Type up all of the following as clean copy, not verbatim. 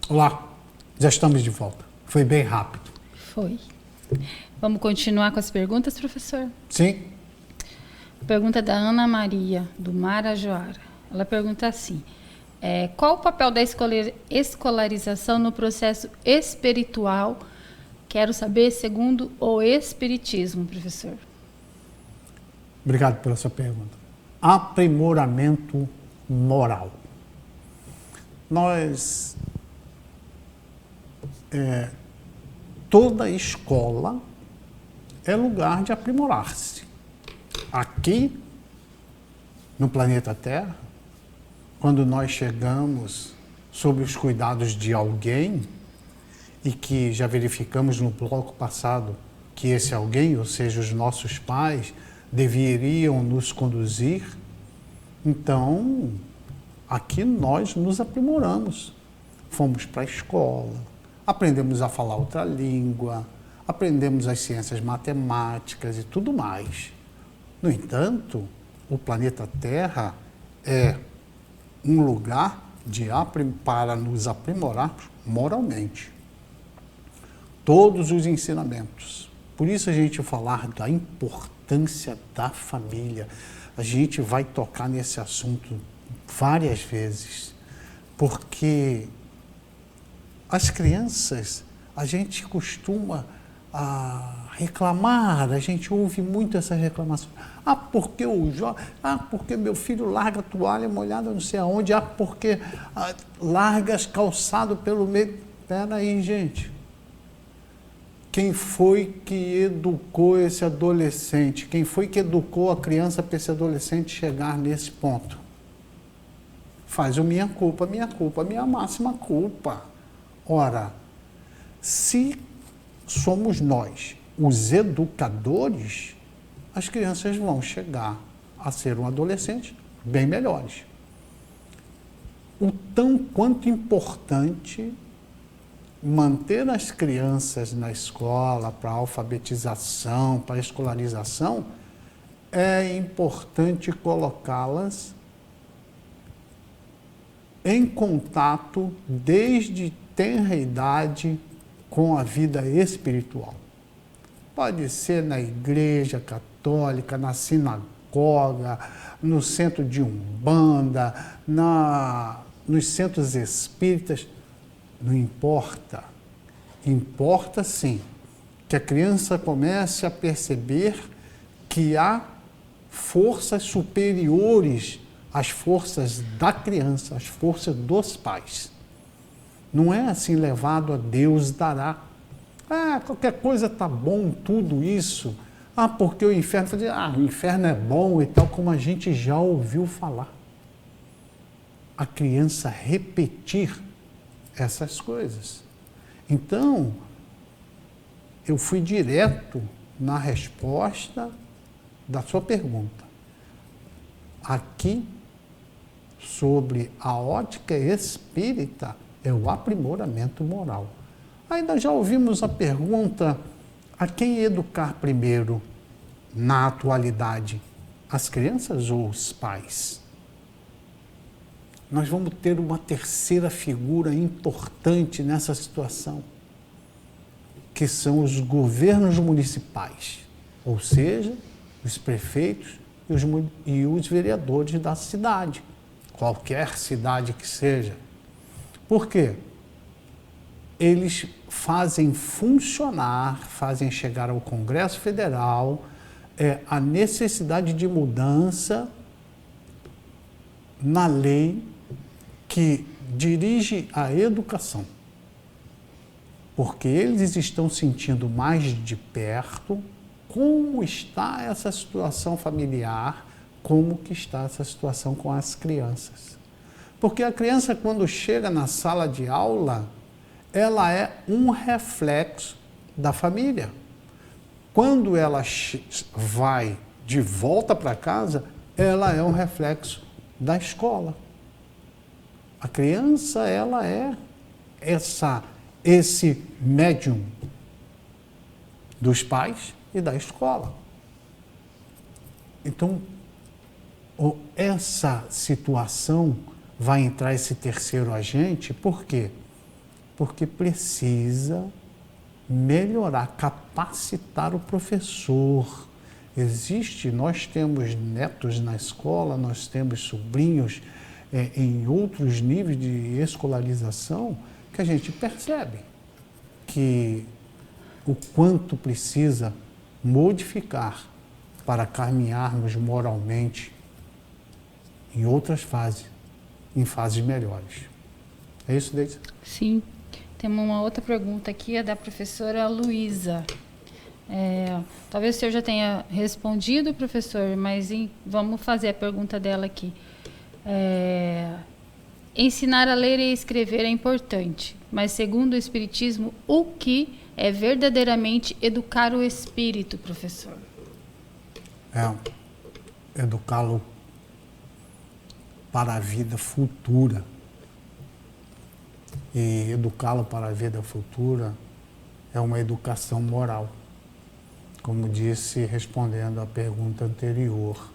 Olá, já estamos de volta. Foi bem rápido. Foi. Vamos continuar com as perguntas, professor? Sim? Pergunta da Ana Maria, do Marajoara. Ela pergunta assim: qual o papel da escolarização no processo espiritual? Quero saber segundo o Espiritismo, professor. Obrigado pela sua pergunta. Aprimoramento moral. Toda escola é lugar de aprimorar-se. Aqui, no planeta Terra, quando nós chegamos sob os cuidados de alguém, e que já verificamos no bloco passado que esse alguém, ou seja, os nossos pais, deveriam nos conduzir, então, aqui nós nos aprimoramos. Fomos para a escola, aprendemos a falar outra língua, aprendemos as ciências matemáticas e tudo mais. No entanto, o planeta Terra é um lugar para nos aprimorar moralmente. Todos os ensinamentos. Por isso a gente falar da importância da família. A gente vai tocar nesse assunto várias vezes, porque as crianças, a gente costuma reclamar, a gente ouve muito essas reclamações. Porque meu filho larga a toalha molhada não sei aonde, porque larga as calçado pelo meio. Espera aí, gente. Quem foi que educou esse adolescente? Quem foi que educou a criança para esse adolescente chegar nesse ponto? Faz o minha culpa, minha máxima culpa. Ora, se somos nós os educadores, as crianças vão chegar a ser um adolescente bem melhores. O tão quanto importante manter as crianças na escola para alfabetização, para escolarização, é importante colocá-las em contato desde tenra idade com a vida espiritual. Pode ser na igreja católica, na sinagoga, no centro de Umbanda, nos centros espíritas. Não importa. Importa sim que a criança comece a perceber que há forças superiores às forças da criança, às forças dos pais. Não é assim levado a Deus dará. Qualquer coisa tá bom, tudo isso. Porque o inferno, o inferno é bom e tal, como a gente já ouviu falar. A criança repetir essas coisas. Então, eu fui direto na resposta da sua pergunta. Aqui, sobre a ótica espírita, é o aprimoramento moral. Ainda já ouvimos a pergunta: a quem educar primeiro na atualidade? As crianças ou os pais? Nós vamos ter uma terceira figura importante nessa situação, que são os governos municipais, ou seja, os prefeitos e os vereadores da cidade, qualquer cidade que seja. Por quê? Eles fazem funcionar, fazem chegar ao Congresso Federal a necessidade de mudança na lei que dirige a educação, porque eles estão sentindo mais de perto como está essa situação familiar, como que está essa situação com as crianças. Porque a criança, quando chega na sala de aula, ela é um reflexo da família. Quando ela vai de volta para casa, ela é um reflexo da escola. A criança, ela é esse médium dos pais e da escola. Então, essa situação vai entrar esse terceiro agente, por quê? porque precisa melhorar, capacitar o professor. Nós temos netos na escola, nós temos sobrinhos em outros níveis de escolarização, que a gente percebe que o quanto precisa modificar para caminharmos moralmente em outras fases, em fases melhores. É isso, Deise? Sim. Temos uma outra pergunta aqui, é da professora Luísa. Talvez o senhor já tenha respondido, professor, mas vamos fazer a pergunta dela aqui. Ensinar a ler e escrever é importante, mas segundo o Espiritismo, o que é verdadeiramente educar o espírito, professor? Educá-lo para a vida futura. E educá-lo para a vida futura é uma educação moral, como disse respondendo à pergunta anterior,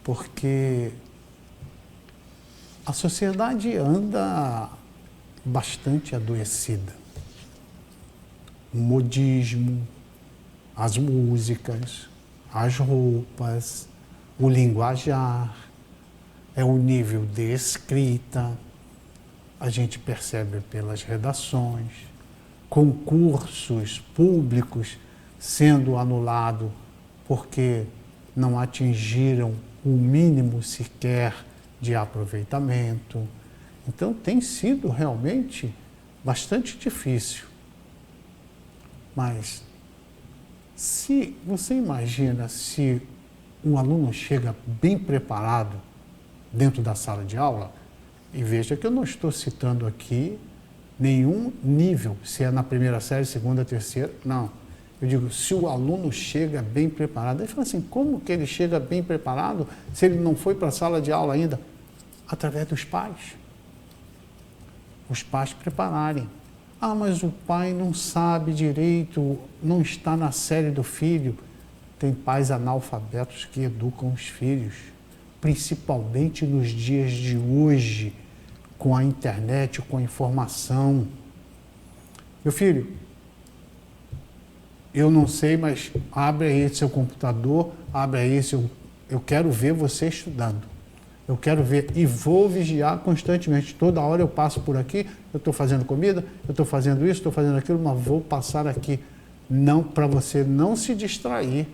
porque a sociedade anda bastante adoecida. O modismo, as músicas, as roupas, o linguajar, o nível de escrita, a gente percebe pelas redações, concursos públicos sendo anulados porque não atingiram o mínimo sequer de aproveitamento. Então tem sido realmente bastante difícil. Mas se você imagina se um aluno chega bem preparado dentro da sala de aula, e veja que eu não estou citando aqui nenhum nível, se é na primeira série, segunda, terceira, não. Eu digo, se o aluno chega bem preparado, ele fala assim, como que ele chega bem preparado se ele não foi para a sala de aula ainda? Através dos pais. Os pais prepararem. Ah, mas o pai não sabe direito, não está na série do filho. Tem pais analfabetos que educam os filhos, principalmente nos dias de hoje, com a internet, com a informação. Meu filho, eu não sei, mas abre aí seu computador, abre aí eu quero ver você estudando. Eu quero ver e vou vigiar constantemente. Toda hora eu passo por aqui, eu estou fazendo comida, eu estou fazendo isso, estou fazendo aquilo, mas vou passar aqui. Não, para você não se distrair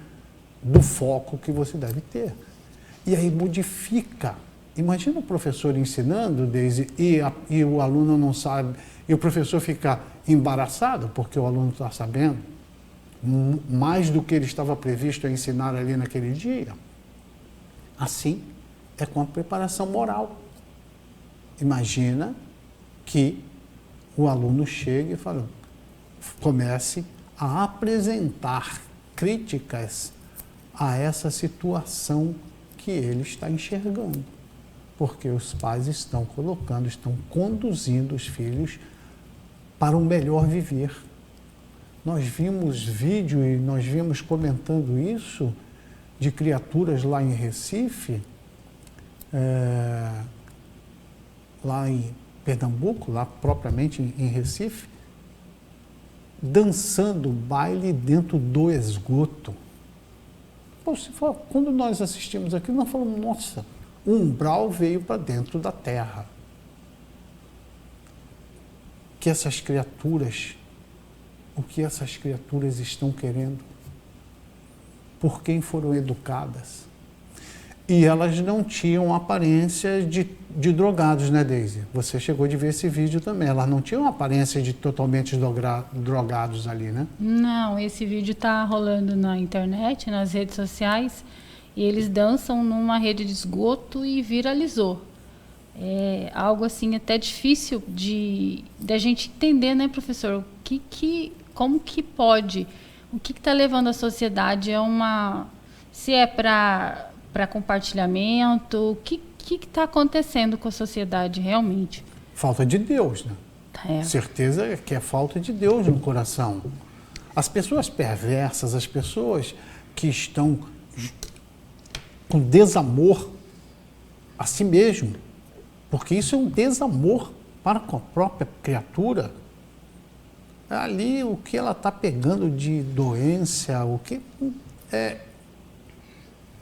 do foco que você deve ter. E aí modifica. Imagina o professor ensinando, Deise, e o aluno não sabe, e o professor fica embaraçado porque o aluno está sabendo mais do que ele estava previsto a ensinar ali naquele dia. Assim é com a preparação moral. Imagina que o aluno chegue e fala, comece a apresentar críticas a essa situação que ele está enxergando, porque os pais estão conduzindo os filhos para um melhor viver. Nós vimos vídeo e nós vimos comentando isso de criaturas lá em Recife, lá em Pernambuco, lá propriamente em Recife, dançando baile dentro do esgoto. Quando nós assistimos aquilo, nós falamos, nossa, o umbral veio para dentro da terra. Que essas criaturas, o que essas criaturas estão querendo? Por quem foram educadas? E elas não tinham aparência de drogados, né, Deise? Você chegou de ver esse vídeo também. Elas não tinham aparência de totalmente drogados ali, né? Não, esse vídeo está rolando na internet, nas redes sociais, e eles dançam numa rede de esgoto e viralizou. É algo assim até difícil da gente entender, né, professor? Como que pode? O que está levando a sociedade a uma... Se é para compartilhamento, o que está acontecendo com a sociedade realmente? Falta de Deus, né? Certeza que é falta de Deus no coração. As pessoas perversas, as pessoas que estão com desamor a si mesmo, porque isso é um desamor para com a própria criatura, ali o que ela está pegando de doença, o que é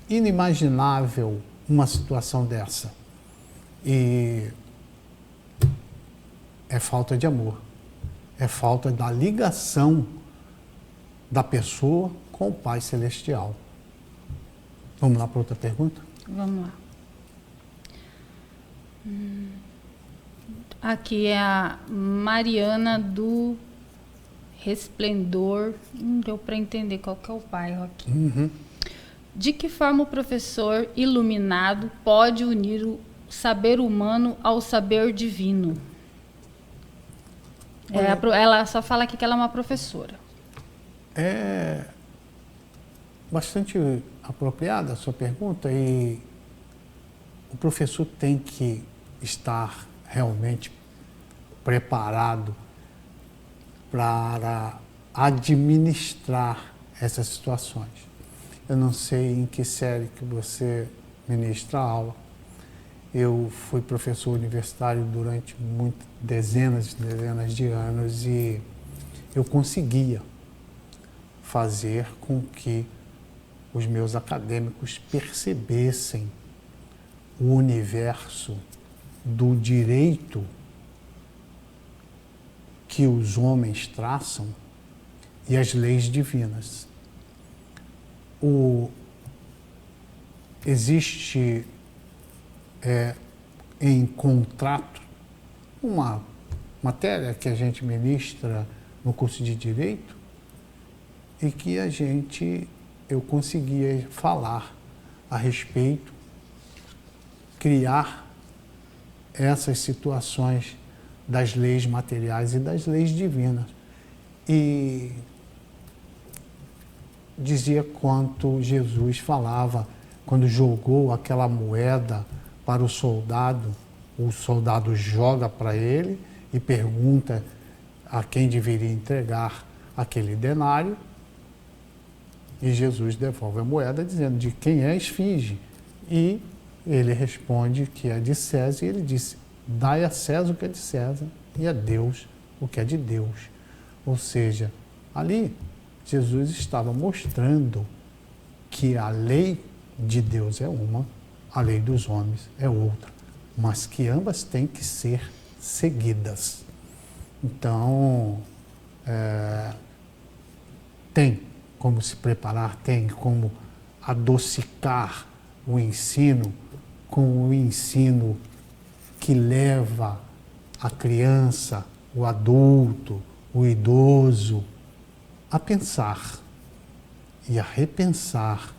inimaginável uma situação dessa. E é falta de amor, é falta da ligação da pessoa com o Pai Celestial. Vamos lá para outra pergunta? Vamos lá. Aqui é a Mariana do Resplendor. Não deu para entender qual que é o bairro aqui. De que forma o professor iluminado pode unir o saber humano ao saber divino? Ela só fala aqui que ela é uma professora. É bastante apropriada a sua pergunta, e o professor tem que estar realmente preparado para administrar essas situações. Eu não sei em que série que você ministra a aula. Eu fui professor universitário durante dezenas e dezenas de anos, e eu conseguia fazer com que os meus acadêmicos percebessem o universo do direito que os homens traçam e as leis divinas. Existe em contrato uma matéria que a gente ministra no curso de Direito, e que eu conseguia falar a respeito, criar essas situações das leis materiais e das leis divinas. E dizia quanto Jesus falava quando jogou aquela moeda para o soldado joga para ele e pergunta a quem deveria entregar aquele denário, e Jesus devolve a moeda dizendo de quem é a esfinge, e ele responde que é de César, e ele disse: dai a César o que é de César e a Deus o que é de Deus. Ou seja, ali Jesus estava mostrando que a lei de Deus é uma, a lei dos homens é outra, mas que ambas têm que ser seguidas. Então, tem como se preparar, tem como adocicar o ensino com o ensino que leva a criança, o adulto, o idoso a pensar e a repensar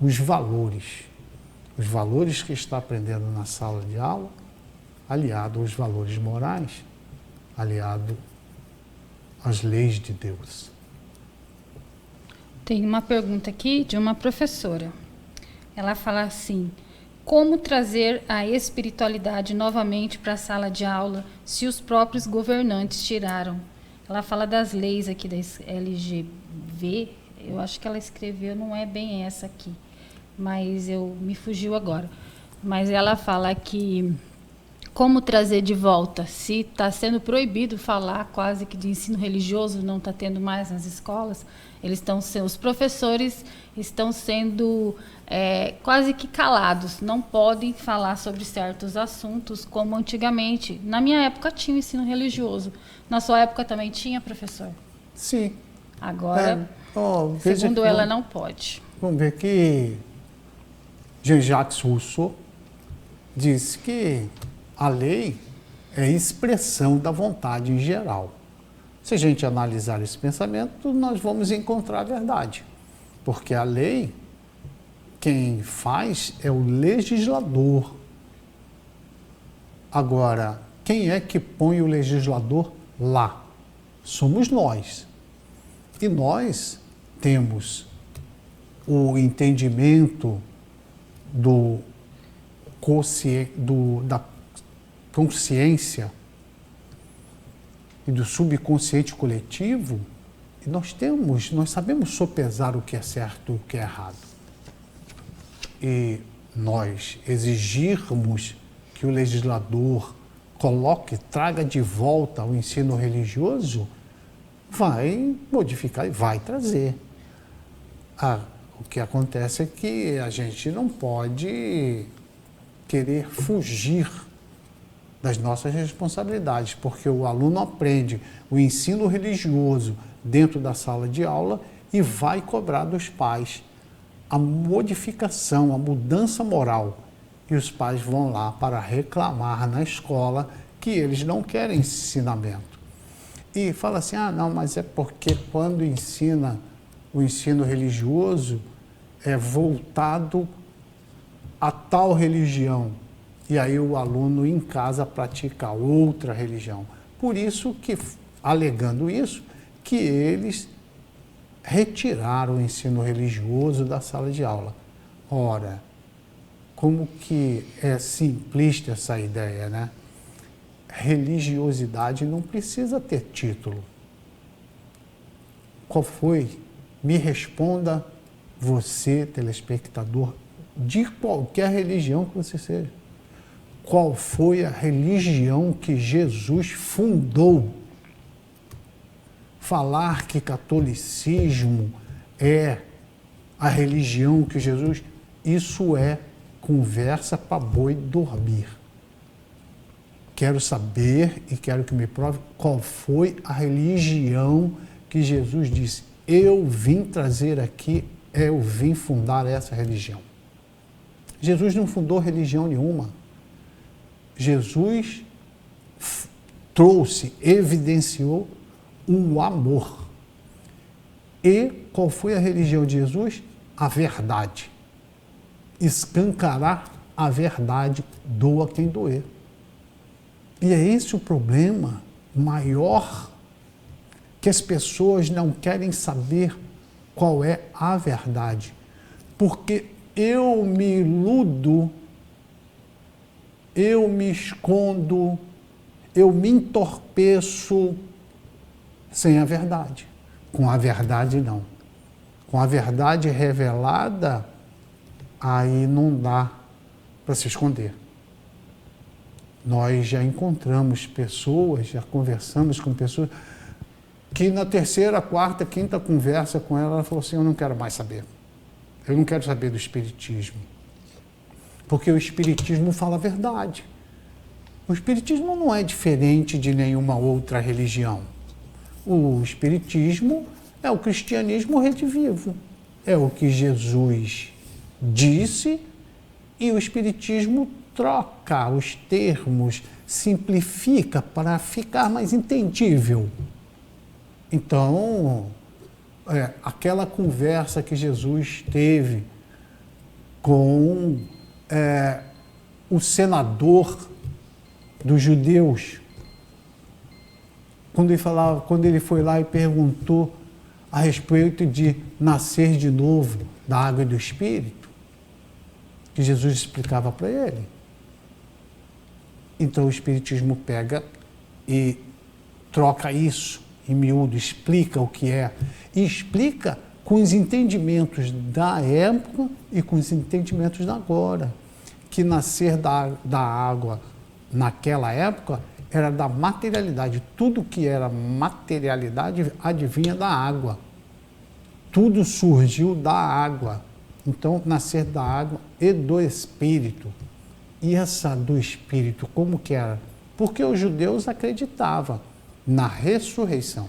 os valores que está aprendendo na sala de aula, aliado aos valores morais, aliado às leis de Deus. Tem uma pergunta aqui de uma professora. Ela fala assim: como trazer a espiritualidade novamente para a sala de aula se os próprios governantes tiraram? Ela fala das leis aqui da LGV, eu acho que ela escreveu, não é bem essa aqui, mas me fugiu agora. Mas ela fala que como trazer de volta, se está sendo proibido falar quase que de ensino religioso, não está tendo mais nas escolas, os professores estão sendo quase que calados, não podem falar sobre certos assuntos como antigamente. Na minha época tinha ensino religioso. Na sua época também tinha, professor? Sim. Agora, segundo ela, não pode. Vamos ver que Jean-Jacques Rousseau disse que a lei é expressão da vontade em geral. Se a gente analisar esse pensamento, nós vamos encontrar a verdade. Porque a lei, quem faz é o legislador. Agora, quem é que põe o legislador lá? Somos nós. E nós temos o entendimento da consciência e do subconsciente coletivo, e nós sabemos sopesar o que é certo e o que é errado. E nós exigirmos que o legislador traga de volta o ensino religioso, vai modificar e vai trazer. O que acontece é que a gente não pode querer fugir das nossas responsabilidades, porque o aluno aprende o ensino religioso dentro da sala de aula e vai cobrar dos pais a modificação, a mudança moral. E os pais vão lá para reclamar na escola que eles não querem esse ensinamento. E fala assim, não, mas é porque quando ensina o ensino religioso é voltado a tal religião. E aí o aluno em casa pratica outra religião. Por isso que, alegando isso, que eles retiraram o ensino religioso da sala de aula. Ora, como que é simplista essa ideia, né? Religiosidade não precisa ter título. Qual foi? Me responda você, telespectador, de qualquer religião que você seja. Qual foi a religião que Jesus fundou? Falar que catolicismo é a religião que Jesus... Isso é conversa para boi dormir. Quero saber e quero que me prove qual foi a religião que Jesus disse. Eu vim trazer aqui, eu vim fundar essa religião. Jesus não fundou religião nenhuma. Jesus trouxe, evidenciou o amor. E qual foi a religião de Jesus? A verdade. Escancarar a verdade, doa quem doer. E é esse o problema maior, que as pessoas não querem saber qual é a verdade. Porque eu me iludo, eu me escondo, eu me entorpeço sem a verdade. Com a verdade, não. Com a verdade revelada, aí não dá para se esconder. Nós já encontramos pessoas, já conversamos com pessoas, que na terceira, quarta, quinta conversa com ela, ela falou assim, eu não quero mais saber. Eu não quero saber do espiritismo. Porque o espiritismo fala a verdade. O espiritismo não é diferente de nenhuma outra religião. O espiritismo é o cristianismo redivivo. É o que Jesus disse e o espiritismo troca os termos, simplifica para ficar mais entendível. Então, aquela conversa que Jesus teve com o senador dos judeus, quando ele foi lá e perguntou a respeito de nascer de novo da água e do Espírito, que Jesus explicava para ele. Então o Espiritismo pega e troca isso em miúdo, explica o que é, e explica com os entendimentos da época e com os entendimentos da agora, que nascer da água naquela época era da materialidade. Tudo que era materialidade advinha da água. Tudo surgiu da água. Então, nascer da água e do Espírito. E essa do Espírito, como que era? Porque os judeus acreditavam na ressurreição.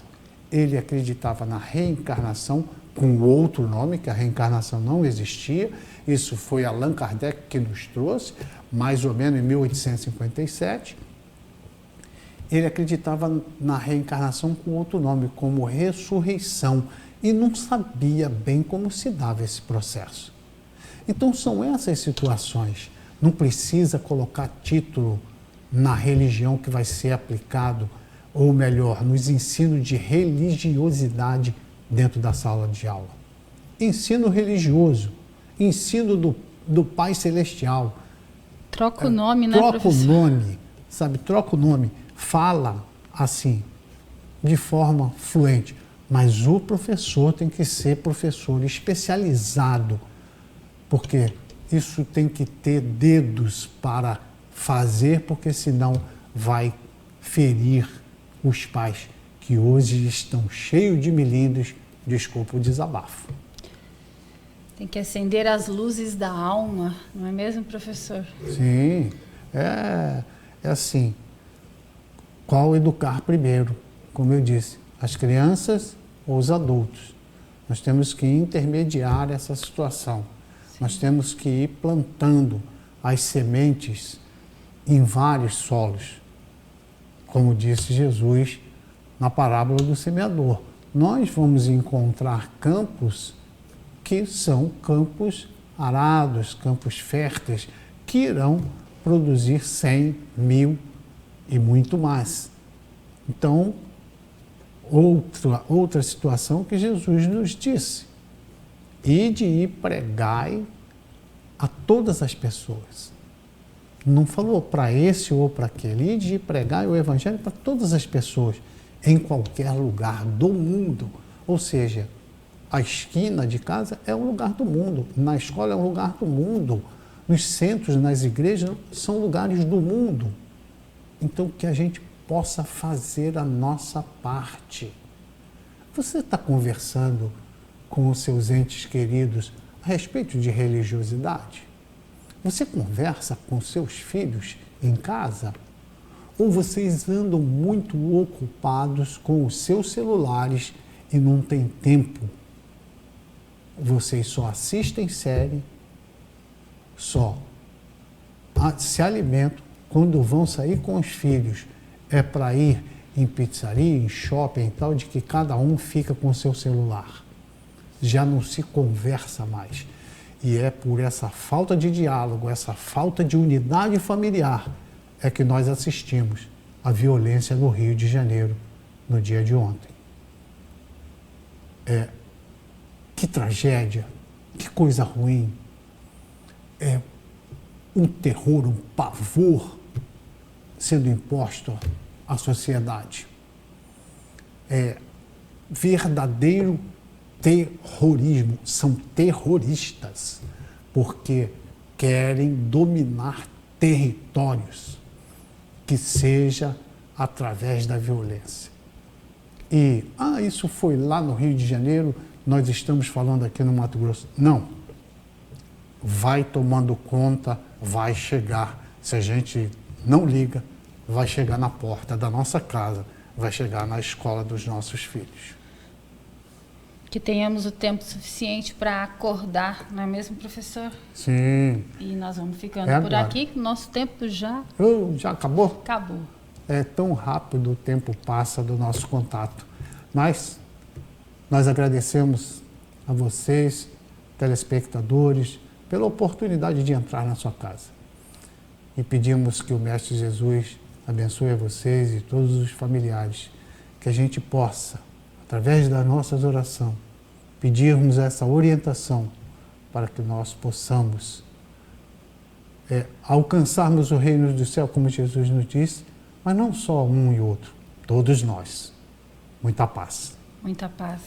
Ele acreditava na reencarnação com outro nome, que a reencarnação não existia. Isso foi Allan Kardec que nos trouxe, mais ou menos em 1857. Ele acreditava na reencarnação com outro nome, como ressurreição, e não sabia bem como se dava esse processo. Então são essas situações. Não precisa colocar título na religião que vai ser aplicado, ou melhor, nos ensinos de religiosidade dentro da sala de aula. Ensino religioso, ensino do Pai Celestial. Troca o nome, né, professor? professor? Troca o nome, sabe? Troca o nome. Fala assim, de forma fluente. Mas o professor tem que ser professor especializado, porque isso tem que ter dedos para fazer, porque senão vai ferir os pais que hoje estão cheios de melindres, desculpa o desabafo. Tem que acender as luzes da alma, não é mesmo, professor? Sim, é assim, qual educar primeiro? Como eu disse, as crianças ou os adultos? Nós temos que intermediar essa situação. Sim. Nós temos que ir plantando as sementes em vários solos. Como disse Jesus na parábola do semeador. Nós vamos encontrar campos que são campos arados, campos férteis, que irão produzir 100, 1000 e muito mais. Então, outra situação que Jesus nos disse: ide e pregai a todas as pessoas. Não falou para esse ou para aquele, ide e pregai o evangelho para todas as pessoas, em qualquer lugar do mundo. Ou seja, a esquina de casa é um lugar do mundo, na escola é um lugar do mundo, nos centros, nas igrejas, são lugares do mundo. Então, que a gente possa fazer a nossa parte. Você está conversando com os seus entes queridos a respeito de religiosidade? Você conversa com seus filhos em casa? Ou vocês andam muito ocupados com os seus celulares e não tem tempo? Vocês só assistem série, só se alimentam. Quando vão sair com os filhos, é para ir em pizzaria, em shopping e tal, de que cada um fica com o seu celular. Já não se conversa mais. E é por essa falta de diálogo, essa falta de unidade familiar, é que nós assistimos a violência no Rio de Janeiro no dia de ontem. Que tragédia, que coisa ruim. É um terror, um pavor sendo imposto à sociedade. É verdadeiro terrorismo. São terroristas porque querem dominar territórios, que seja através da violência. E, isso foi lá no Rio de Janeiro, nós estamos falando aqui no Mato Grosso. Não. Vai tomando conta, vai chegar. Se a gente não liga, vai chegar na porta da nossa casa, vai chegar na escola dos nossos filhos. Que tenhamos o tempo suficiente para acordar, não é mesmo, professor? Sim. E nós vamos ficando por agora. aqui, nosso tempo já... Já acabou? Acabou. É tão rápido o tempo passa do nosso contato. Mas nós agradecemos a vocês, telespectadores, pela oportunidade de entrar na sua casa. E pedimos que o Mestre Jesus abençoe a vocês e todos os familiares, que a gente possa, através das nossas orações, pedirmos essa orientação para que nós possamos alcançarmos o reino do céu, como Jesus nos disse, mas não só um e outro, todos nós. Muita paz. Muita paz.